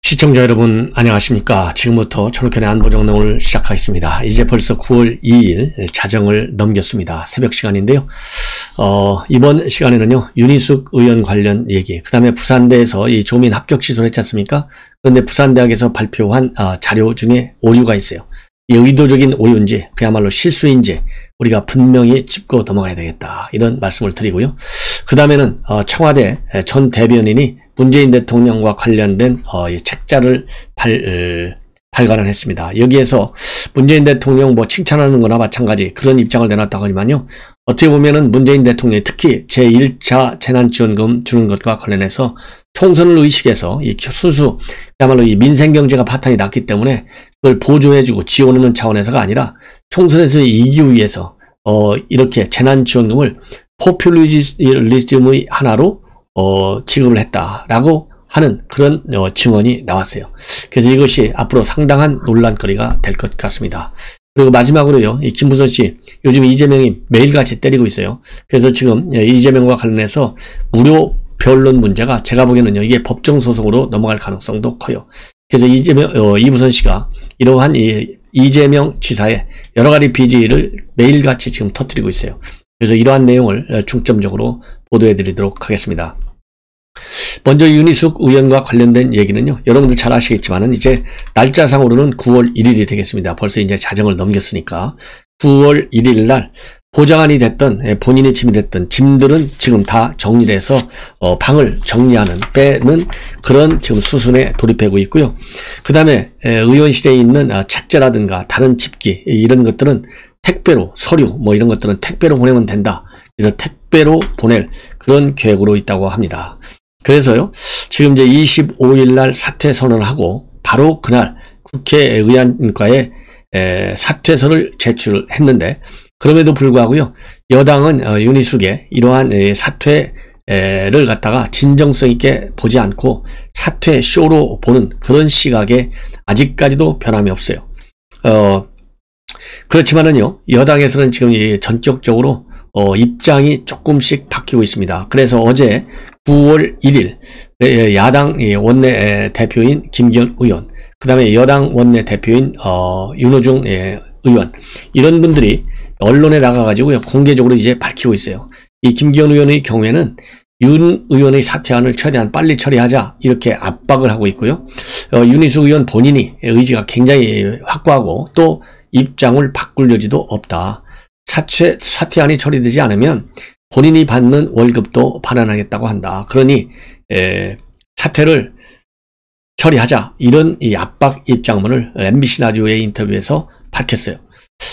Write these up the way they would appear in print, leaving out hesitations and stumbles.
시청자 여러분 안녕하십니까. 지금부터 초록현의 안보정론을 시작하겠습니다. 이제 벌써 9월 2일 자정을 넘겼습니다. 새벽 시간인데요. 이번 시간에는요, 윤희숙 의원 관련 얘기, 그 다음에 부산대에서 이 조민 합격 취소를 했지 않습니까? 그런데 부산대학에서 발표한 자료 중에 오류가 있어요. 이 의도적인 오류인지 그야말로 실수인지 우리가 분명히 짚고 넘어가야 되겠다, 이런 말씀을 드리고요. 그 다음에는 청와대 전 대변인이 문재인 대통령과 관련된 책자를 발간을 했습니다. 여기에서 문재인 대통령 칭찬하는 거나 마찬가지 그런 입장을 내놨다고 하지만요, 어떻게 보면은 문재인 대통령이 특히 제1차 재난지원금 주는 것과 관련해서 총선을 의식해서 이 순수 그야말로 이 민생경제가 파탄이 났기 때문에 그걸 보조해주고 지원하는 차원에서가 아니라 총선에서 이기기 위해서 이렇게 재난지원금을 포퓰리즘의 하나로 지급을 했다라고 하는 그런 증언이 나왔어요. 그래서 이것이 앞으로 상당한 논란거리가 될 것 같습니다. 그리고 마지막으로요, 이 김부선 씨, 요즘 이재명이 매일같이 때리고 있어요. 그래서 지금 이재명과 관련해서 무료 변론 문제가 제가 보기에는요, 이게 법정 소송으로 넘어갈 가능성도 커요. 그래서 이부선 씨가 이러한 이재명 지사의 여러 가지 비리를 매일같이 지금 터뜨리고 있어요. 그래서 이러한 내용을 중점적으로 보도해 드리도록 하겠습니다. 먼저 윤희숙 의원과 관련된 얘기는요, 여러분들 잘 아시겠지만은 이제 날짜상으로는 9월 1일이 되겠습니다. 벌써 이제 자정을 넘겼으니까 9월 1일 날 보좌관이 됐던, 본인이 짐이 됐던 짐들은 지금 다 정리를 해서 방을 정리하는, 빼는 그런 지금 수순에 돌입하고 있고요. 그 다음에 의원실에 있는 책자라든가 다른 집기 이런 것들은 택배로, 서류 이런 것들은 택배로 보내면 된다. 그래서 택배로 보낼 그런 계획으로 있다고 합니다. 그래서요, 지금 이제 25일 날 사퇴 선언을 하고 바로 그날 국회의안과에 사퇴서를 제출했는데, 그럼에도 불구하고요, 여당은 윤희숙의 이러한 사퇴를 갖다가 진정성 있게 보지 않고 사퇴 쇼로 보는 그런 시각에 아직까지도 변함이 없어요. 그렇지만은요, 여당에서는 지금 전격적으로 입장이 조금씩 바뀌고 있습니다. 그래서 어제 9월 1일 야당 원내 대표인 김기현 의원, 그 다음에 여당 원내 대표인 윤호중 의원, 이런 분들이 언론에 나가가지고요, 공개적으로 이제 밝히고 있어요. 이 김기현 의원의 경우에는 윤 의원의 사퇴안을 최대한 빨리 처리하자, 이렇게 압박을 하고 있고요. 윤희숙 의원 본인이 의지가 굉장히 확고하고 또 입장을 바꿀 여지도 없다. 사퇴안이 처리되지 않으면 본인이 받는 월급도 반환하겠다고 한다. 그러니 사퇴를 처리하자, 이런 이 압박 입장문을 MBC 라디오의 인터뷰에서 밝혔어요.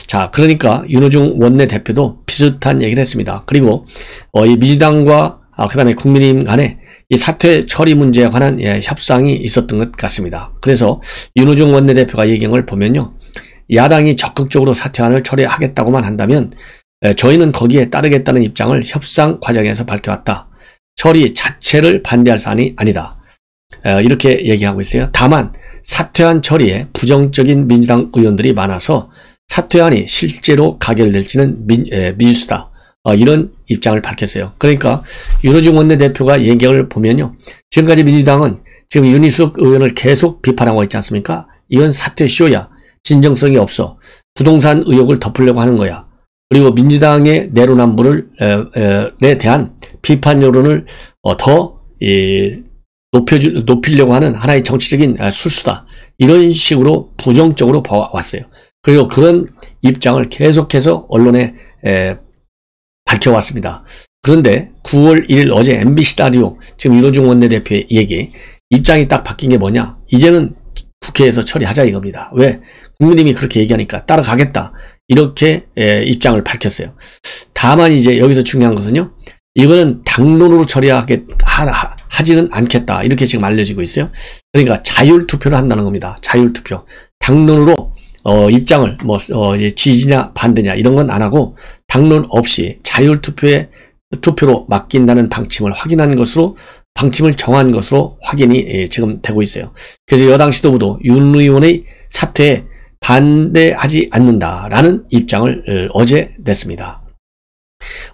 자, 그러니까 윤호중 원내대표도 비슷한 얘기를 했습니다. 그리고 이 민주당과 그 다음에 국민의힘 간에 이 사퇴 처리 문제에 관한 협상이 있었던 것 같습니다. 그래서 윤호중 원내대표가 얘기한 걸 보면요, 야당이 적극적으로 사퇴안을 처리하겠다고만 한다면 저희는 거기에 따르겠다는 입장을 협상 과정에서 밝혀왔다. 처리 자체를 반대할 사안이 아니다. 이렇게 얘기하고 있어요. 다만 사퇴안 처리에 부정적인 민주당 의원들이 많아서 사퇴안이 실제로 가결될지는 미지수다. 이런 입장을 밝혔어요. 그러니까 윤호중 원내대표가 얘기를 보면요, 지금까지 민주당은 지금 윤희숙 의원을 계속 비판하고 있지 않습니까? 이건 사퇴쇼야. 진정성이 없어. 부동산 의혹을 덮으려고 하는 거야. 그리고 민주당의 내로남불에 대한 비판 여론을 더 높이려고 하는 하나의 정치적인 술수다. 이런 식으로 부정적으로 봐왔어요. 그리고 그런 입장을 계속해서 언론에 밝혀왔습니다. 그런데 9월 1일 어제 MBC 라디오 지금 윤호중 원내대표의 얘기, 입장이 딱 바뀐 게 뭐냐, 이제는 국회에서 처리하자 이겁니다. 왜? 국민님이 그렇게 얘기하니까 따라가겠다, 이렇게 입장을 밝혔어요. 다만 이제 여기서 중요한 것은요, 이거는 당론으로 하지는 않겠다, 이렇게 지금 알려지고 있어요. 그러니까 자율투표를 한다는 겁니다. 자율투표. 당론으로 입장을 지지냐 반대냐 이런 건 안 하고 당론 없이 투표로 맡긴다는 방침을 확인한 것으로, 방침을 정한 것으로 확인이 지금 되고 있어요. 그래서 여당 지도부도 윤 의원의 사퇴에 반대하지 않는다라는 입장을 어제 냈습니다.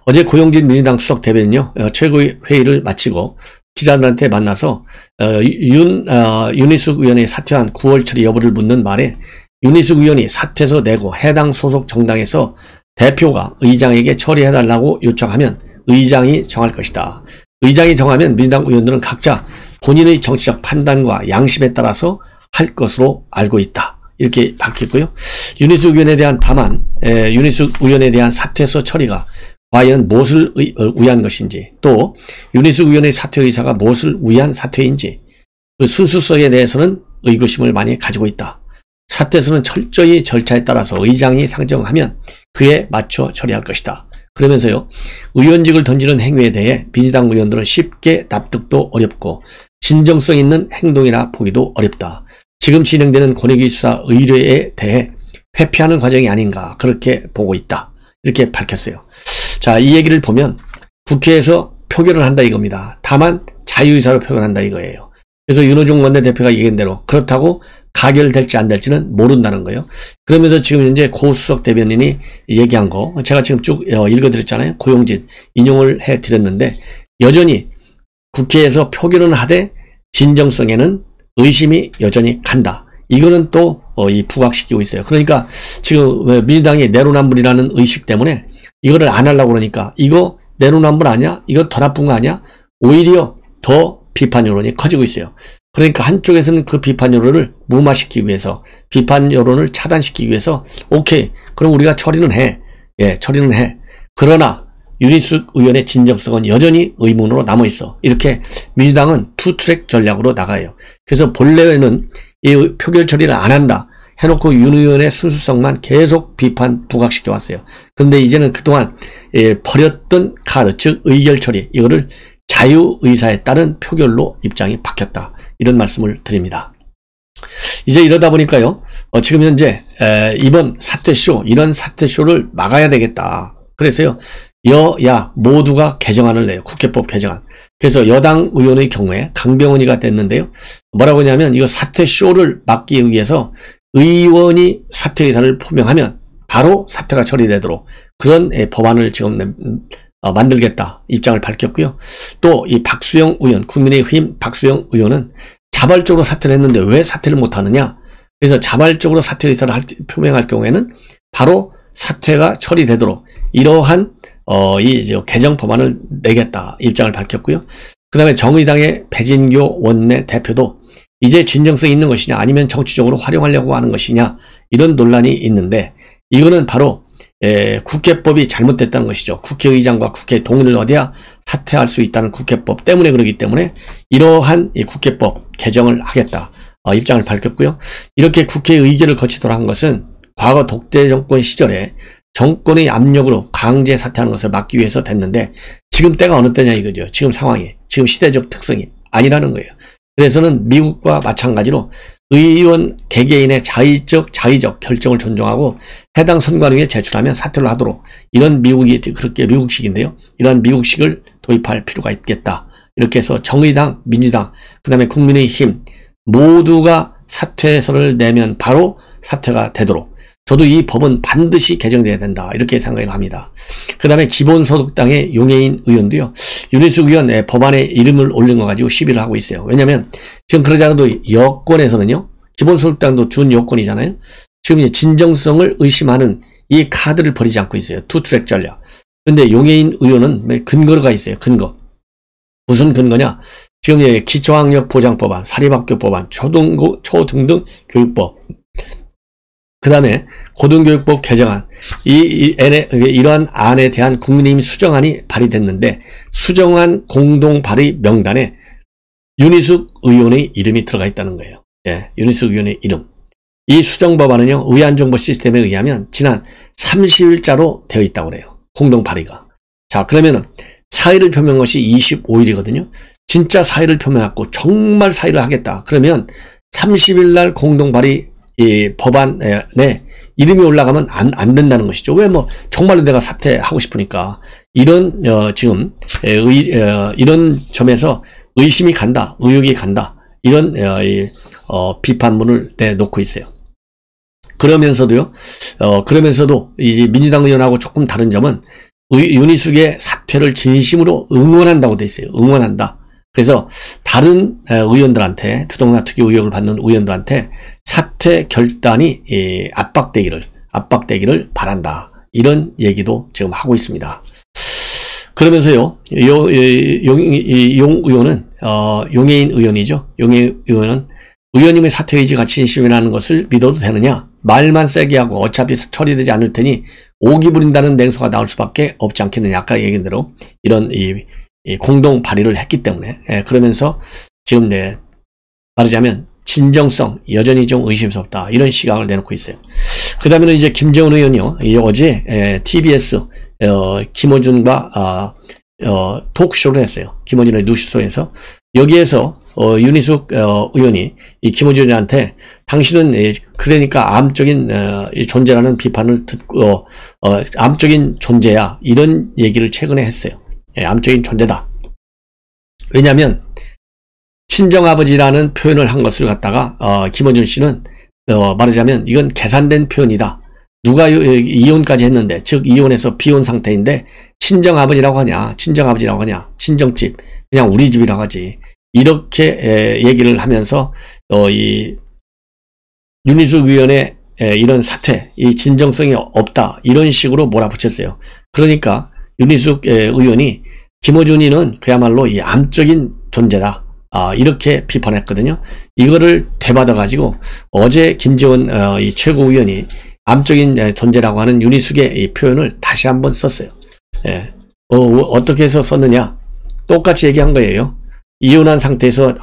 어제 고용진 민주당 수석 대변인요, 최고위 회의를 마치고 기자들한테 만나서 윤희숙 의원이 사퇴한 9월 처리 여부를 묻는 말에 윤희숙 의원이 사퇴서 내고 해당 소속 정당에서 대표가 의장에게 처리해달라고 요청하면 의장이 정할 것이다. 의장이 정하면 민주당 의원들은 각자 본인의 정치적 판단과 양심에 따라서 할 것으로 알고 있다. 이렇게 밝혔고요. 윤희숙 의원에 대한 다만 윤희숙 의원에 대한 사퇴서 처리가 과연 무엇을 위한 것인지, 또 윤희숙 의원의 사퇴 의사가 무엇을 위한 사퇴인지 그 순수성에 대해서는 의구심을 많이 가지고 있다. 사퇴서는 철저히 절차에 따라서 의장이 상정하면 그에 맞춰 처리할 것이다. 그러면서요, 의원직을 던지는 행위에 대해 민주당 의원들은 쉽게 납득도 어렵고 진정성 있는 행동이라 보기도 어렵다. 지금 진행되는 권익위 수사 의뢰에 대해 회피하는 과정이 아닌가 그렇게 보고 있다. 이렇게 밝혔어요. 자, 이 얘기를 보면 국회에서 표결을 한다 이겁니다. 다만 자유의사로 표결한다 이거예요. 그래서 윤호중 원내대표가 얘기한 대로 그렇다고 가결될지 안 될지는 모른다는 거예요. 그러면서 지금 현재 고수석 대변인이 얘기한 거 제가 지금 쭉 읽어드렸잖아요. 고용진 인용을 해드렸는데 여전히 국회에서 표결은 하되 진정성에는 의심이 여전히 간다. 이거는 또 부각시키고 있어요. 그러니까 지금 민주당이 내로남불이라는 의식 때문에 이거를 안 하려고 그러니까 이거 내로남불 아니야? 이거 더 나쁜 거 아니야? 오히려 더 비판 여론이 커지고 있어요. 그러니까 한쪽에서는 그 비판 여론을 무마시키기 위해서, 비판 여론을 차단시키기 위해서 오케이, 그럼 우리가 처리는 해. 예, 처리는 해. 그러나 윤희숙 의원의 진정성은 여전히 의문으로 남아있어. 이렇게 민주당은 투트랙 전략으로 나가요. 그래서 본래는 이 표결 처리를 안 한다 해놓고 윤 의원의 순수성만 계속 비판 부각시켜 왔어요. 근데 이제는 그동안 버렸던 카드, 즉 의결 처리, 이거를 자유의사에 따른 표결로 입장이 바뀌었다. 이런 말씀을 드립니다. 이제 이러다 보니까요, 지금 현재 이번 사퇴쇼, 이런 사퇴쇼를 막아야 되겠다. 그래서요, 여야 모두가 개정안을 내요. 국회법 개정안. 그래서 여당 의원의 경우에 강병원이가 됐는데요. 뭐라고 하냐면 이거 사퇴쇼를 막기 위해서 의원이 사퇴 의사를 표명하면 바로 사퇴가 처리되도록 그런 법안을 지금 만들겠다 입장을 밝혔고요. 또 이 박수영 의원, 국민의힘 박수영 의원은 자발적으로 사퇴를 했는데 왜 사퇴를 못하느냐. 그래서 자발적으로 사퇴 의사를 표명할 경우에는 바로 사퇴가 처리되도록 이러한 이 개정 법안을 내겠다 입장을 밝혔고요. 그 다음에 정의당의 배진교 원내 대표도 이제 진정성 있는 것이냐 아니면 정치적으로 활용하려고 하는 것이냐 이런 논란이 있는데 이거는 바로 국회법이 잘못됐다는 것이죠. 국회의장과 국회 동의를 얻어야 사퇴할 수 있다는 국회법 때문에 그러기 때문에 이러한 이 국회법 개정을 하겠다 입장을 밝혔고요. 이렇게 국회 의결을 거치도록 한 것은 과거 독재 정권 시절에 정권의 압력으로 강제 사퇴하는 것을 막기 위해서 됐는데 지금 때가 어느 때냐 이거죠. 지금 상황이, 지금 시대적 특성이 아니라는 거예요. 그래서는 미국과 마찬가지로 의원 개개인의 자의적 결정을 존중하고 해당 선관위에 제출하면 사퇴를 하도록 이런 미국이 그렇게 미국식인데요. 이러한 미국식을 도입할 필요가 있겠다. 이렇게 해서 정의당, 민주당, 그 다음에 국민의힘 모두가 사퇴서를 내면 바로 사퇴가 되도록 저도 이 법은 반드시 개정돼야 된다 이렇게 생각합니다. 그 다음에 기본소득당의 용해인 의원도요. 윤희숙 의원 법안에 이름을 올린 거 가지고 시비를 하고 있어요. 왜냐하면 지금 그러지 않아도 여권에서는요. 기본소득당도 준 여권이잖아요. 지금 이제 진정성을 의심하는 이 카드를 버리지 않고 있어요. 투트랙 전략. 그런데 용해인 의원은 근거가 있어요. 근거. 무슨 근거냐. 지금 기초학력 보장법안, 사립학교법안, 초등등 교육법 그 다음에 고등교육법 개정안 이러한 안에 대한 국민의힘 수정안이 발의됐는데 수정안 공동 발의 명단에 윤희숙 의원의 이름이 들어가 있다는 거예요. 예, 윤희숙 의원의 이름. 이 수정 법안은요. 의안정보 시스템에 의하면 지난 30일자로 되어 있다고 그래요. 공동 발의가. 자, 그러면은 사의를 표명한 것이 25일이거든요. 진짜 사의를 표명하고 정말 사의를 하겠다. 그러면 30일 날 공동 발의 이 법안에 이름이 올라가면 안 된다는 것이죠. 왜 정말로 내가 사퇴하고 싶으니까 이런 지금 이런 점에서 의심이 간다, 의혹이 간다 이런 비판문을 내놓고 있어요. 그러면서도 이제 민주당 의원하고 조금 다른 점은 윤희숙의 사퇴를 진심으로 응원한다고 돼 있어요. 응원한다. 그래서 다른 의원들한테 부동산 투기 의혹을 받는 의원들한테 사퇴 결단이 압박되기를 바란다. 이런 얘기도 지금 하고 있습니다. 그러면서요, 용 의원은 용해인 의원이죠. 용해인 의원은 의원님의 사퇴 의지가 진심이라는 것을 믿어도 되느냐? 말만 세게 하고 어차피 처리되지 않을 테니 오기 부린다는 냉소가 나올 수밖에 없지 않겠느냐. 아까 얘기한 대로 이런 이 공동 발의를 했기 때문에 그러면서 지금 말하자면 진정성 여전히 좀 의심스럽다. 이런 시각을 내놓고 있어요. 그 다음에는 이제 김정은 의원이요. 어제 TBS 김어준과 토크쇼를 했어요. 김어준의 뉴스쇼에서 여기에서 윤희숙 의원이 이 김어준한테 당신은 그러니까 암적인 존재라는 비판을 듣고 암적인 존재야 이런 얘기를 최근에 했어요. 암적인 존재다. 왜냐하면 친정아버지라는 표현을 한 것을 갖다가 김어준 씨는 말하자면 이건 계산된 표현이다. 누가 이혼까지 했는데 즉 이혼해서 비혼 상태인데 친정아버지라고 하냐 친정집 그냥 우리 집이라고 하지 이렇게 얘기를 하면서 이 윤희숙 의원의 이런 사퇴 이 진정성이 없다 이런 식으로 몰아붙였어요. 그러니까 윤희숙 의원이 김어준이는 그야말로 이 암적인 존재다. 이렇게 비판했거든요. 이거를 되받아 가지고 어제 김재원 이 최고위원이 암적인 존재라고 하는 윤희숙의 이 표현을 다시 한번 썼어요. 어떻게 해서 썼느냐? 똑같이 얘기한 거예요. 이혼한 상태에서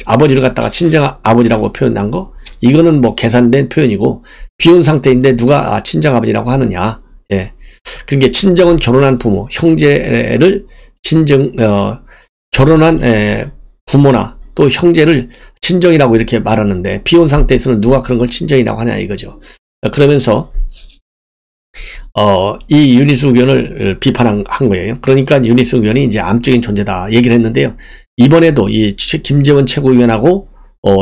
아버지를 갖다가 친정 아버지라고 표현한 거 이거는 뭐 계산된 표현이고 비혼 상태인데 누가 친정 아버지라고 하느냐? 그러니까 친정은 결혼한 부모, 형제를 결혼한 부모나 또 형제를 친정이라고 이렇게 말하는데 비혼 상태에서는 누가 그런 걸 친정이라고 하냐 이거죠. 그러면서 이 윤희숙 의원을 비판한 거예요. 그러니까 윤희숙 의원이 이제 암적인 존재다 얘기를 했는데요. 이번에도 이 김재원 최고위원하고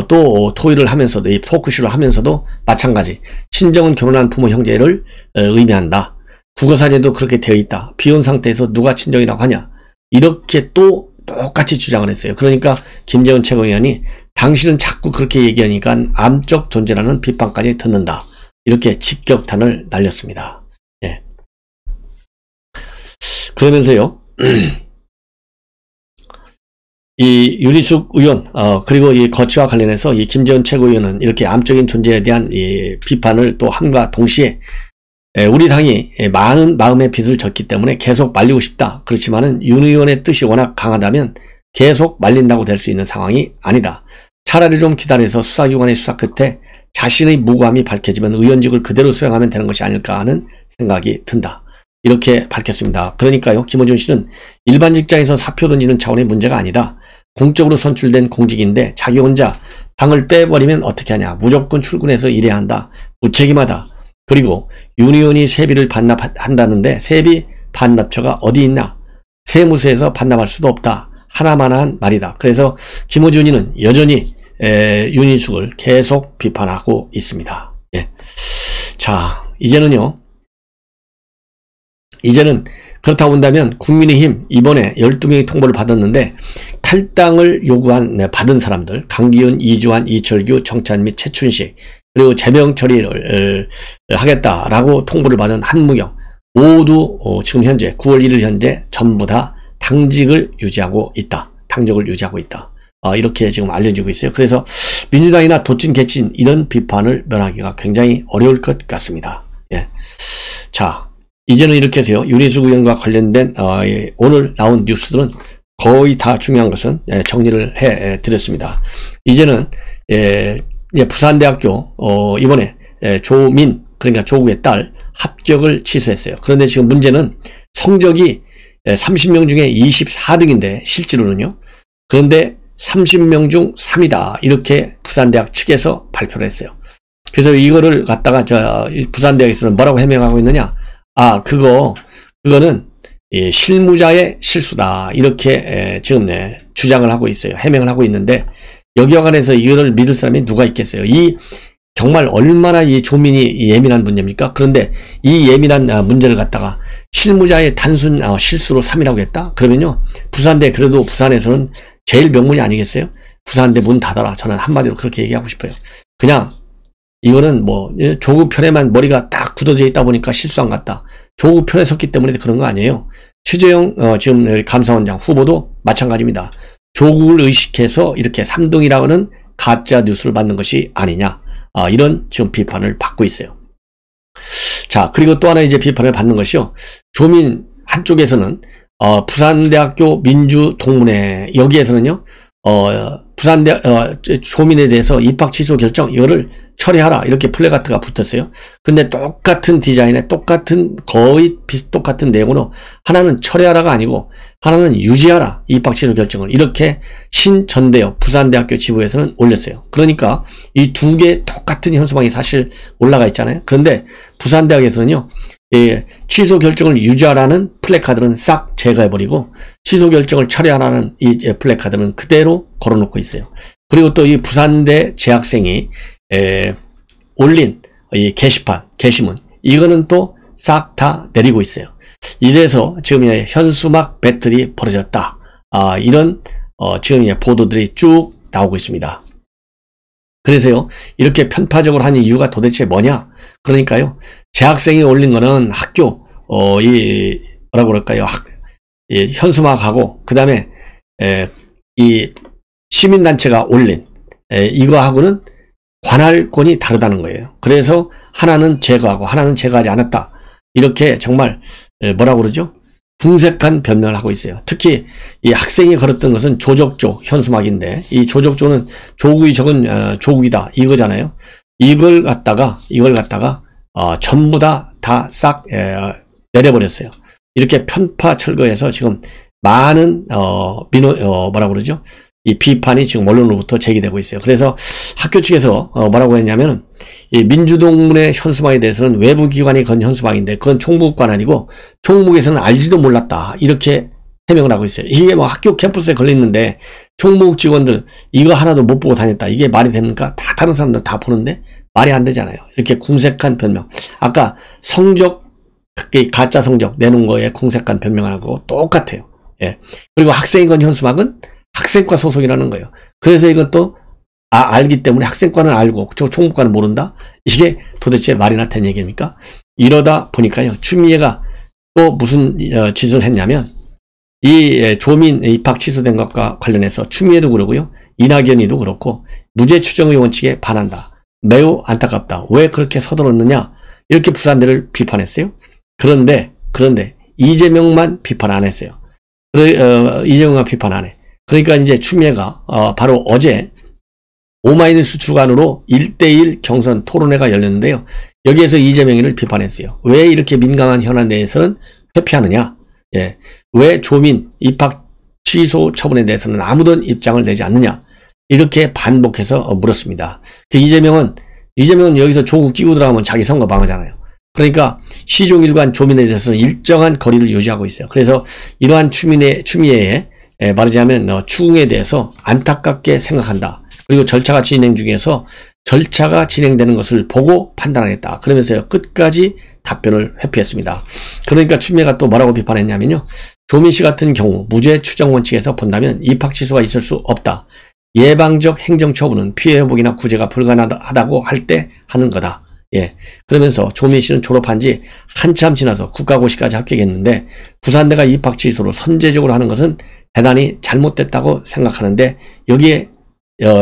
또 토의를 하면서도 이 토크쇼를 하면서도 마찬가지 친정은 결혼한 부모 형제를 의미한다. 국어사전에도 그렇게 되어 있다. 비혼 상태에서 누가 친정이라고 하냐 이렇게 또 똑같이 주장을 했어요. 그러니까 김재원 최고위원이 당신은 자꾸 그렇게 얘기하니까 암적 존재라는 비판까지 듣는다. 이렇게 직격탄을 날렸습니다. 그러면서요. 이 윤희숙 의원 그리고 이 거취와 관련해서 이 김재원 최고위원은 이렇게 암적인 존재에 대한 이 비판을 또 함과 동시에 우리 당이 많은 마음의 빚을 졌기 때문에 계속 말리고 싶다. 그렇지만은 윤 의원의 뜻이 워낙 강하다면 계속 말린다고 될 수 있는 상황이 아니다. 차라리 좀 기다려서 수사기관의 수사 끝에 자신의 무고함이 밝혀지면 의원직을 그대로 수행하면 되는 것이 아닐까 하는 생각이 든다. 이렇게 밝혔습니다. 그러니까요. 김어준 씨는 일반 직장에서 사표 던지는 차원의 문제가 아니다. 공적으로 선출된 공직인데 자기 혼자 당을 빼버리면 어떻게 하냐. 무조건 출근해서 일해야 한다. 무책임하다. 그리고 윤 의원이 세비를 반납한다는데 세비 반납처가 어디 있나? 세무서에서 반납할 수도 없다. 하나만한 말이다. 그래서 김어준이는 여전히 윤희숙을 계속 비판하고 있습니다. 자, 이제는 그렇다고 본다면 국민의힘 이번에 12명이 통보를 받았는데 탈당을 받은 사람들 강기훈, 이주환, 이철규, 정찬 및 최춘식 그리고 제명 처리를 하겠다라고 통보를 받은 한무경 모두 지금 현재 9월 1일 현재 전부 다 당직을 유지하고 있다. 이렇게 지금 알려지고 있어요. 그래서 민주당이나 도친 개친 이런 비판을 면하기가 굉장히 어려울 것 같습니다. 자, 이제는 이렇게 해서요. 윤희숙 의원과 관련된 오늘 나온 뉴스들은 거의 다 중요한 것은 정리를 해 드렸습니다. 이제는 부산대학교 이번에 조민 그러니까 조국의 딸 합격을 취소했어요. 그런데 지금 문제는 성적이 30명 중에 24등인데 실제로는요. 그런데 30명 중 3위다 이렇게 부산대학 측에서 발표를 했어요. 그래서 이거를 갖다가 부산대학에서는 뭐라고 해명하고 있느냐? 그거는 실무자의 실수다 이렇게 지금 주장을 하고 있어요. 해명을 하고 있는데 여기와 관해서 이거를 믿을 사람이 누가 있겠어요? 이 정말 얼마나 이 조민이 예민한 문제입니까? 그런데 이 예민한 문제를 갖다가 실무자의 단순 실수로 3이라고 했다? 그러면요, 부산대, 그래도 부산에서는 제일 명문이 아니겠어요? 부산대 문 닫아라. 저는 한마디로 그렇게 얘기하고 싶어요. 그냥 이거는 뭐 조국 편에만 머리가 딱 굳어져 있다 보니까 실수한 것 같다. 조국 편에 섰기 때문에 그런 거 아니에요. 최재형 지금 감사원장 후보도 마찬가지입니다. 조국을 의식해서 이렇게 3등이라고는 가짜 뉴스를 받는 것이 아니냐, 이런 지금 비판을 받고 있어요. 자, 그리고 또 하나 이제 비판을 받는 것이요, 조민 한쪽에서는 부산대학교 민주동문회, 여기에서는요 부산대 조민에 대해서 입학 취소 결정 이거를 처리하라, 이렇게 플래카드가 붙었어요. 근데 똑같은 디자인에 거의 똑같은 내용으로 하나는 처리하라가 아니고 하나는 유지하라, 입학 취소 결정을, 이렇게 신전대협 부산대학교 지부에서는 올렸어요. 그러니까 이 두 개 똑같은 현수막이 사실 올라가 있잖아요. 그런데 부산대학에서는요, 취소 결정을 유지하라는 플래카드는 싹 제거해버리고 취소 결정을 처리하라는 이 플래카드는 그대로 걸어놓고 있어요. 그리고 또 이 부산대 재학생이 올린 이 게시문, 이거는 또 싹 다 내리고 있어요. 이래서 지금 현수막 배틀이 벌어졌다, 이런 지금 보도들이 쭉 나오고 있습니다. 그래서요, 이렇게 편파적으로 한 이유가 도대체 뭐냐? 그러니까요, 재학생이 올린 거는 학교 뭐라고 그럴까요? 현수막하고 그 다음에 이 시민단체가 올린 이거하고는 관할권이 다르다는 거예요. 그래서 하나는 제거하고 하나는 제거하지 않았다, 이렇게 정말 뭐라고 그러죠? 궁색한 변명을 하고 있어요. 특히 이 학생이 걸었던 것은 조적조 현수막인데, 이 조적조는 조국이 적은 조국이다 이거잖아요. 이걸 갖다가 전부 다 싹 내려버렸어요. 이렇게 편파 철거해서 지금 많은 뭐라고 그러죠? 이 비판이 지금 언론으로부터 제기되고 있어요. 그래서 학교 측에서 뭐라고 했냐면, 이 민주동문회 현수막에 대해서는 외부 기관이 건 현수막인데 그건 총무관 아니고 총무국에서는 알지도 몰랐다, 이렇게 해명을 하고 있어요. 이게 뭐 학교 캠퍼스에 걸렸는데 총무국 직원들 이거 하나도 못 보고 다녔다, 이게 말이 됩니까? 다 다른 사람들 다 보는데 말이 안 되잖아요. 이렇게 궁색한 변명, 아까 성적, 가짜 성적 내놓은 거에 궁색한 변명하고 똑같아요. 예. 그리고 학생이 건 현수막은 학생과 소속이라는 거예요. 그래서 이건 또 알기 때문에 학생과는 알고 총무과는 모른다? 이게 도대체 말이나 된 얘기입니까? 이러다 보니까요, 추미애가 또 무슨 짓을 했냐면, 이 조민 입학 취소된 것과 관련해서 추미애도 그러고요, 이낙연이도 그렇고 무죄 추정 의원 측에 반한다. 매우 안타깝다. 왜 그렇게 서둘렀느냐? 이렇게 부산대를 비판했어요. 그런데 이재명만 비판 안 했어요. 이재명만 비판 안 해. 그러니까 이제 추미애가 바로 어제 오마이뉴스 주간으로 1대1 경선 토론회가 열렸는데요. 여기에서 이재명이를 비판했어요. 왜 이렇게 민감한 현안 내에서는 회피하느냐? 예. 왜 조민 입학 취소 처분에 대해서는 아무런 입장을 내지 않느냐? 이렇게 반복해서 물었습니다. 이재명은 여기서 조국 끼고 들어가면 자기 선거 망하잖아요. 그러니까 시종일관 조민에 대해서는 일정한 거리를 유지하고 있어요. 그래서 이러한 추미애의 말하자면 추궁에 대해서 안타깝게 생각한다. 그리고 절차가 진행 중에서 절차가 진행되는 것을 보고 판단하겠다. 그러면서 끝까지 답변을 회피했습니다. 그러니까 추미애가 또 뭐라고 비판했냐면요, 조민 씨 같은 경우 무죄 추정 원칙에서 본다면 입학 취소가 있을 수 없다. 예방적 행정처분은 피해 회복이나 구제가 불가능하다고 할 때 하는 거다. 예. 그러면서 조민 씨는 졸업한 지 한참 지나서 국가고시까지 합격했는데 부산대가 입학 취소를 선제적으로 하는 것은 대단히 잘못됐다고 생각하는데 여기에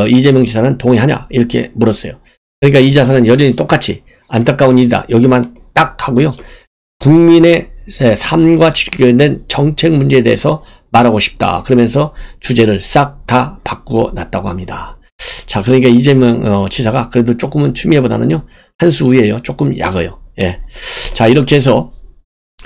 이재명 지사는 동의하냐? 이렇게 물었어요. 그러니까 이 지사는 여전히 똑같이 안타까운 일이다, 여기만 딱 하고요, 국민의 삶과 직결된 정책 문제에 대해서 말하고 싶다, 그러면서 주제를 싹 다 바꾸어 놨다고 합니다. 자, 그러니까 이재명 지사가 그래도 조금은 추미애보다는요 한 수 위에요. 조금 약어요. 예. 자, 이렇게 해서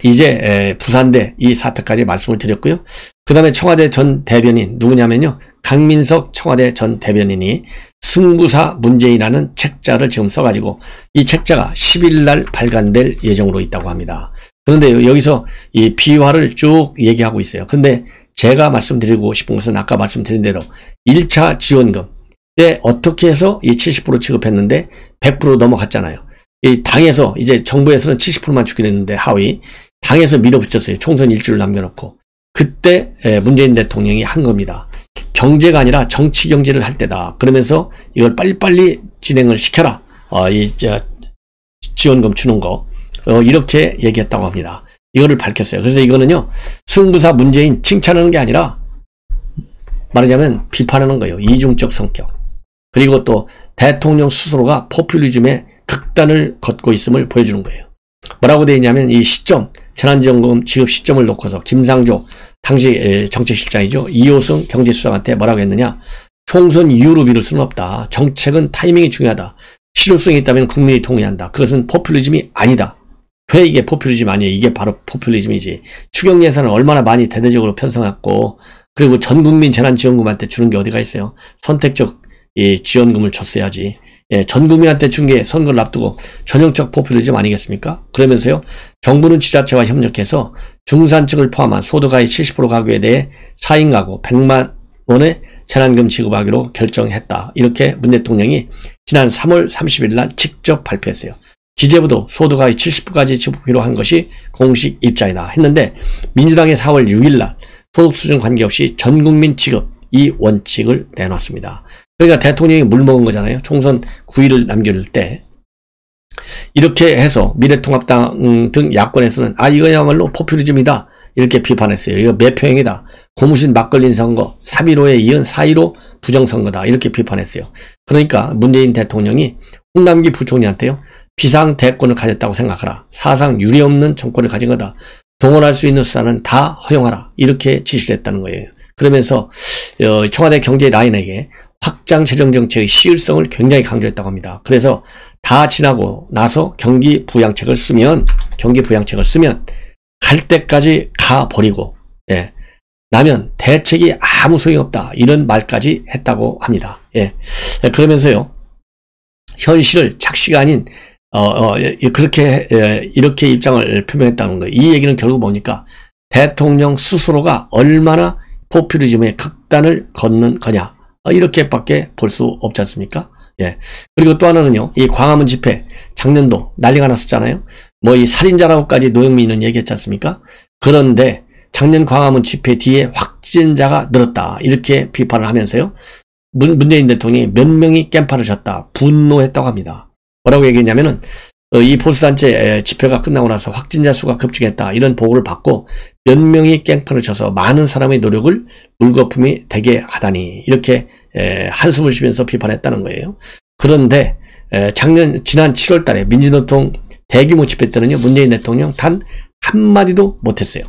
이제 부산대 이 사태까지 말씀을 드렸고요. 그 다음에 청와대 전 대변인 누구냐면요, 강민석 청와대 전 대변인이 승부사 문재인이라는 책자를 지금 써가지고 이 책자가 10일날 발간될 예정으로 있다고 합니다. 그런데 여기서 이 비화를 쭉 얘기하고 있어요. 근데 제가 말씀드리고 싶은 것은 아까 말씀드린 대로 1차 지원금, 그때 어떻게 해서 이 70% 취급했는데 100% 넘어갔잖아요. 이 당에서 이제 정부에서는 70%만 주기로 했는데 하위 당에서 밀어붙였어요. 총선 일주일 남겨놓고. 그때 문재인 대통령이 한 겁니다. 경제가 아니라 정치 경제를 할 때다. 그러면서 이걸 빨리빨리 진행을 시켜라. 지원금 주는 거. 이렇게 얘기했다고 합니다. 이거를 밝혔어요. 그래서 이거는요, 승부사 문재인 칭찬하는 게 아니라 말하자면 비판하는 거예요. 이중적 성격. 그리고 또 대통령 스스로가 포퓰리즘의 극단을 걷고 있음을 보여주는 거예요. 뭐라고 되어 있냐면 이 시점, 재난지원금 지급 시점을 놓고서 김상조 당시 정책실장이죠. 이호승 경제수석한테 뭐라고 했느냐. 총선 이후로 미룰 수는 없다. 정책은 타이밍이 중요하다. 실효성이 있다면 국민이 동의한다. 그것은 포퓰리즘이 아니다. 왜 이게 포퓰리즘 아니에요? 이게 바로 포퓰리즘이지. 추경 예산을 얼마나 많이 대대적으로 편성했고, 그리고 전 국민 재난지원금한테 주는 게 어디가 있어요? 선택적 지원금을 줬어야지. 전 국민한테 준 게 선거를 앞두고 전형적 포퓰리즘 아니겠습니까? 그러면서요, 정부는 지자체와 협력해서 중산층을 포함한 소득하위 70% 가구에 대해 4인 가구 100만 원의 재난금 지급하기로 결정했다. 이렇게 문 대통령이 지난 3월 30일 날 직접 발표했어요. 기재부도 소득하위 70%까지 지급하기로 한 것이 공식 입장이다 했는데, 민주당의 4월 6일 날 소득 수준 관계없이 전국민 지급 이 원칙을 내놨습니다. 그러니까 대통령이 물먹은 거잖아요. 총선 9일을 남길 때. 이렇게 해서 미래통합당 등 야권에서는 이거야말로 포퓰리즘이다 이렇게 비판했어요. 이거 매표행위다. 고무신 막걸린 선거 3.15에 이은 4.15 부정선거다 이렇게 비판했어요. 그러니까 문재인 대통령이 홍남기 부총리한테요, 비상대권을 가졌다고 생각하라. 사상 유례없는 정권을 가진 거다. 동원할 수 있는 수단은 다 허용하라. 이렇게 지시를 했다는 거예요. 그러면서 청와대 경제 라인에게 확장 재정정책의 시일성을 굉장히 강조했다고 합니다. 그래서 다 지나고 나서 경기 부양책을 쓰면 갈 때까지 가버리고 나면 대책이 아무 소용이 없다. 이런 말까지 했다고 합니다. 그러면서요, 현실을 착시가 아닌 이렇게 입장을 표명했다는 거예요. 이 얘기는 결국 뭡니까? 대통령 스스로가 얼마나 포퓰리즘의 극단을 걷는 거냐. 이렇게밖에 볼 수 없지 않습니까? 그리고 또 하나는요, 이 광화문 집회, 작년도 난리가 났었잖아요. 뭐 이 살인자라고까지 노영민은 얘기했지 않습니까? 그런데 작년 광화문 집회 뒤에 확진자가 늘었다. 이렇게 비판을 하면서요, 문재인 대통령이 몇 명이 깽판을 쳤다. 분노했다고 합니다. 뭐라고 얘기했냐면은, 이 보수단체 집회가 끝나고 나서 확진자 수가 급증했다. 이런 보고를 받고 몇 명이 깽판을 쳐서 많은 사람의 노력을 물거품이 되게 하다니. 이렇게 한숨을 쉬면서 비판했다는 거예요. 그런데 지난 7월 달에 민주노총 대규모 집회 때는요, 문재인 대통령 단 한마디도 못했어요.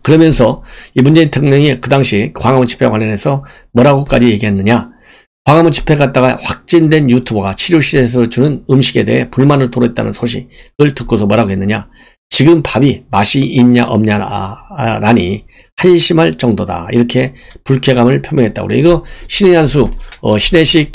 그러면서 이 문재인 대통령이 그 당시 광화문 집회와 관련해서 뭐라고까지 얘기했느냐. 광화문 집회 갔다가 확진된 유튜버가 치료실에서 주는 음식에 대해 불만을 토로했다는 소식을 듣고서 뭐라고 했느냐. 지금 밥이 맛이 있냐 없냐라니 한심할 정도다. 이렇게 불쾌감을 표명했다고 그래요. 이거 신의 한수 신혜식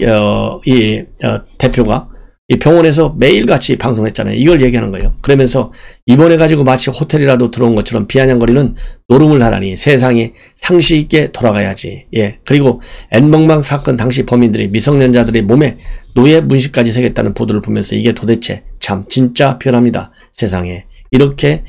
대표가 이 병원에서 매일같이 방송했잖아요. 이걸 얘기하는 거예요. 그러면서 입원해 가지고 마치 호텔이라도 들어온 것처럼 비아냥거리는 노름을 하라니 세상이 상식 있게 돌아가야지. 그리고 N번방 사건 당시 범인들이 미성년자들의 몸에 노예 문신까지 새겼다는 보도를 보면서 이게 도대체 참 진짜 변합니다. 세상에. 이렇게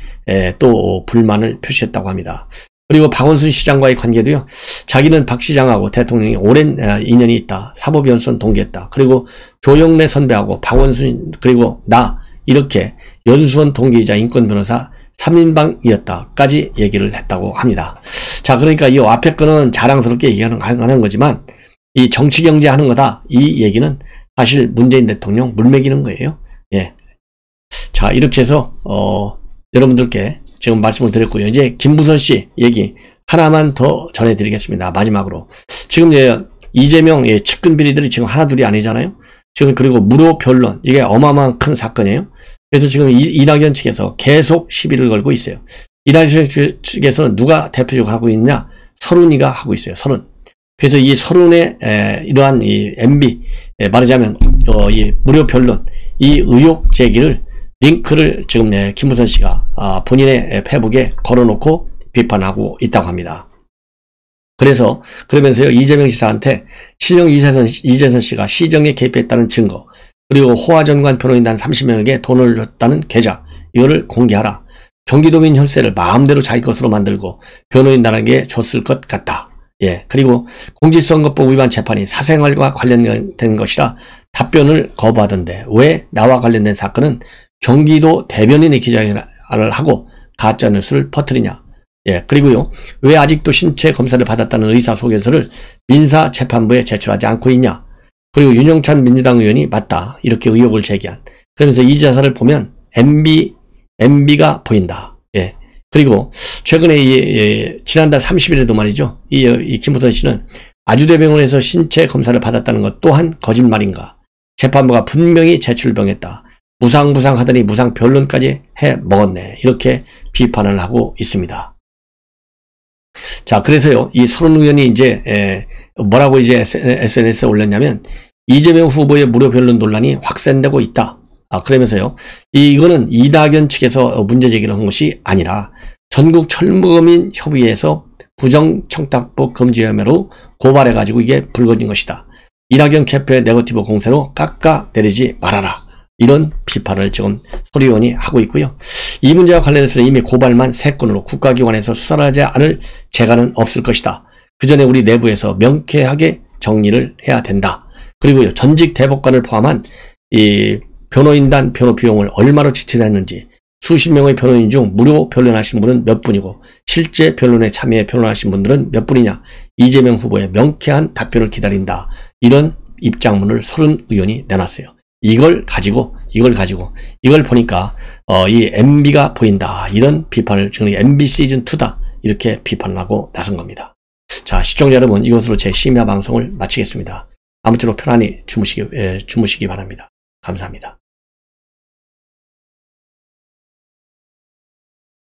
또 불만을 표시했다고 합니다. 그리고 박원순 시장과의 관계도요, 자기는 박 시장하고 대통령이 오랜 인연이 있다. 사법연수원 동기했다. 그리고 조영래 선배하고 박원순 그리고 나 이렇게 연수원 동기이자 인권변호사 3인방이었다까지 얘기를 했다고 합니다. 자, 그러니까 이 앞에 거는 자랑스럽게 얘기하는 거지만 이 정치경제 하는 거다. 이 얘기는 사실 문재인 대통령 물먹이는 거예요. 자, 이렇게 해서 여러분들께 지금 말씀을 드렸고요. 이제 김부선 씨 얘기 하나만 더 전해드리겠습니다. 마지막으로. 지금 이재명 측근 비리들이 지금 하나둘이 아니잖아요. 지금 그리고 무료 변론 이게 어마어마한 큰 사건이에요. 그래서 지금 이낙연 측에서 계속 시비를 걸고 있어요. 이낙연 측에서는 누가 대표적으로 하고 있냐? 서른이가 하고 있어요. 서른. 그래서 이 서른의 이러한 이 MB 말하자면 이 무료 변론 이 의혹 제기를 링크를 지금 김부선 씨가 본인의 페이북에 걸어놓고 비판하고 있다고 합니다. 그러면서요, 이재명 지사한테 시정 이재선 씨가 시정에 개입했다는 증거, 그리고 호화전관 변호인단 30명에게 돈을 줬다는 계좌, 이거를 공개하라. 경기도민 혈세를 마음대로 자기 것으로 만들고 변호인단에게 줬을 것 같다. 예, 그리고 공직선거법 위반 재판이 사생활과 관련된 것이라 답변을 거부하던데 왜 나와 관련된 사건은 경기도 대변인의 기자회견을 하고 가짜뉴스를 퍼뜨리냐. 예, 그리고요, 왜 아직도 신체 검사를 받았다는 의사소견서를 민사재판부에 제출하지 않고 있냐. 그리고 윤영찬 민주당 의원이 맞다, 이렇게 의혹을 제기한. 그러면서 이 자사를 보면 MB가 보인다. 예. 그리고 최근에 지난달 30일에도 말이죠, 이 김호선 씨는 아주대병원에서 신체 검사를 받았다는 것 또한 거짓말인가. 재판부가 분명히 제출병했다. 무상하더니 무상 변론까지 해 먹었네. 이렇게 비판을 하고 있습니다. 자, 그래서요, 이 서른 의원이 이제 뭐라고 이제 SNS에 올렸냐면, 이재명 후보의 무료 변론 논란이 확산되고 있다. 그러면서요, 이거는 이낙연 측에서 문제 제기를 한 것이 아니라 전국 철무검인 협의회에서 부정청탁법 금지 혐의로 고발해가지고 이게 불거진 것이다. 이낙연 캠프의 네거티브 공세로 깎아내리지 말아라. 이런 비판을 지금 서 의원이 하고 있고요. 이 문제와 관련해서 이미 고발만 3건으로 국가기관에서 수사를 하지 않을 재간은 없을 것이다. 그 전에 우리 내부에서 명쾌하게 정리를 해야 된다. 그리고요, 전직 대법관을 포함한 이 변호인단 변호 비용을 얼마로 지출했는지, 수십 명의 변호인 중 무료 변론하신 분은 몇 분이고 실제 변론에 참여해 변론하신 분들은 몇 분이냐. 이재명 후보의 명쾌한 답변을 기다린다. 이런 입장문을 서른 의원이 내놨어요. 이걸 보니까 이 MB가 보인다, 이런 비판을, 지금 MB 시즌 2다, 이렇게 비판을 하고 나선 겁니다. 자, 시청자 여러분, 이것으로 제 심야 방송을 마치겠습니다. 아무쪼록 편안히 주무시기 바랍니다. 감사합니다.